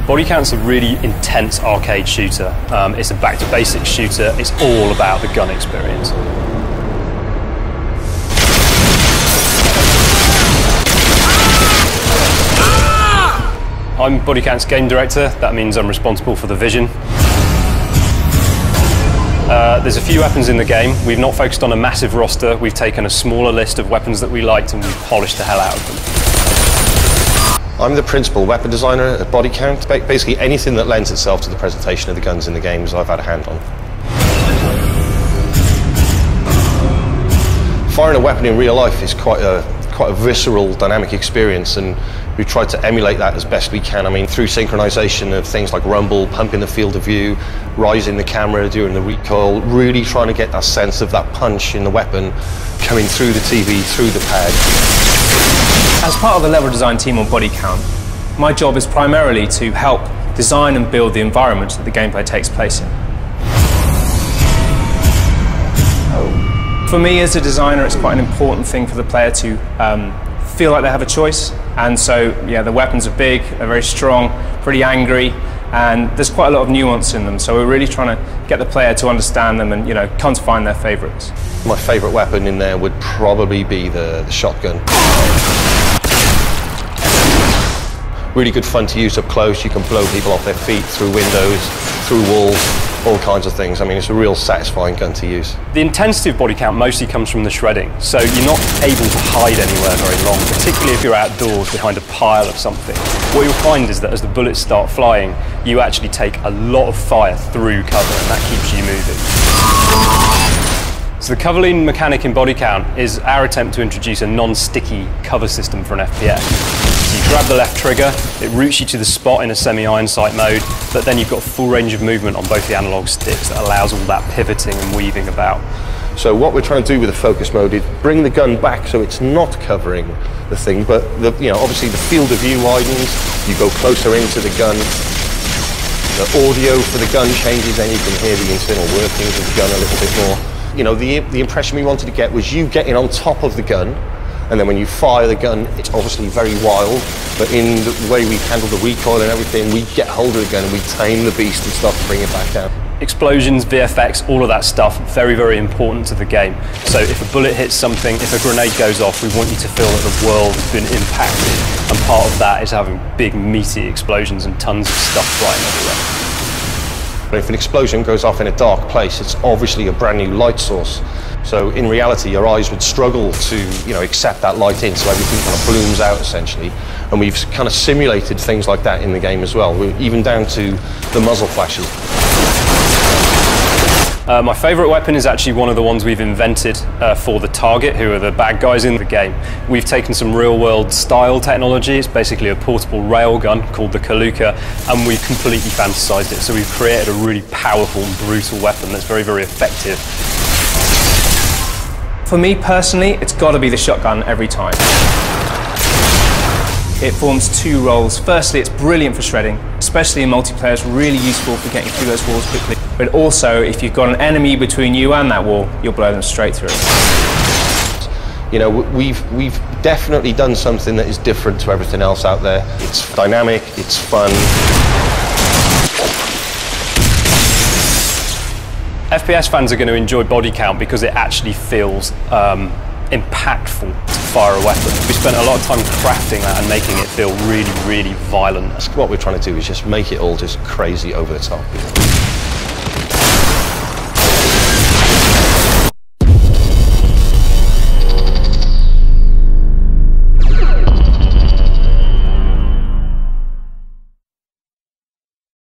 Bodycount's a really intense arcade shooter. It's a back-to-basics shooter. It's all about the gun experience. I'm Bodycount's game director. That means I'm responsible for the vision. There's a few weapons in the game. We've not focused on a massive roster. We've taken a smaller list of weapons that we liked and we've polished the hell out of them. I'm the principal weapon designer at Bodycount. Basically anything that lends itself to the presentation of the guns in the games I've had a hand on. Firing a weapon in real life is quite a visceral, dynamic experience, and we've tried to emulate that as best we can. I mean, through synchronization of things like rumble, pumping the field of view, rising the camera during the recoil, really trying to get that sense of that punch in the weapon coming through the TV, through the pad. As part of the level design team on Bodycount, my job is primarily to help design and build the environment that the gameplay takes place in. For me as a designer, it's quite an important thing for the player to feel like they have a choice. And so, yeah, the weapons are big, they're very strong, pretty angry, and there's quite a lot of nuance in them. So we're really trying to get the player to understand them and, come to find their favourites. My favourite weapon in there would probably be the shotgun. Really good fun to use up close. You can blow people off their feet, through windows, through walls, all kinds of things. I mean, it's a real satisfying gun to use. The intensity of Bodycount mostly comes from the shredding, so you're not able to hide anywhere very long, particularly if you're outdoors behind a pile of something. What you'll find is that as the bullets start flying, you actually take a lot of fire through cover, and that keeps you moving. So the cover lean mechanic in Bodycount is our attempt to introduce a non-sticky cover system for an FPS. So you grab the left trigger, it routes you to the spot in a semi-iron sight mode, but then you've got full range of movement on both the analog sticks that allows all that pivoting and weaving about. So what we're trying to do with the focus mode is bring the gun back so it's not covering the thing, but obviously the field of view widens, you go closer into the gun, the audio for the gun changes, then you can hear the internal workings of the gun a little bit more. The impression we wanted to get was you getting on top of the gun, and then when you fire the gun, it's obviously very wild, but in the way we handle the recoil and everything, we get hold of the gun and we tame the beast and start to bring it back down. Explosions, VFX, all of that stuff, very, very important to the game. So if a bullet hits something, if a grenade goes off, we want you to feel that the world has been impacted, and part of that is having big, meaty explosions and tons of stuff flying everywhere. But if an explosion goes off in a dark place, it's obviously a brand new light source. So in reality, your eyes would struggle to, accept that light in, so everything kind of blooms out essentially. And we've kind of simulated things like that in the game as well, even down to the muzzle flashes. My favourite weapon is actually one of the ones we've invented for the target, who are the bad guys in the game. We've taken some real-world style technology. It's basically a portable railgun called the Kaluka, and we've completely fantasised it. So we've created a really powerful and brutal weapon that's very, very effective. For me personally, it's got to be the shotgun every time. It forms two roles. Firstly, it's brilliant for shredding, especially in multiplayer. It's really useful for getting through those walls quickly. But also, if you've got an enemy between you and that wall, you'll blow them straight through. We've definitely done something that is different to everything else out there. It's dynamic, it's fun. FPS fans are going to enjoy Bodycount because it actually feels impactful to fire a weapon. We spent a lot of time crafting that and making it feel really, really violent. What we're trying to do is just make it all just crazy over the top.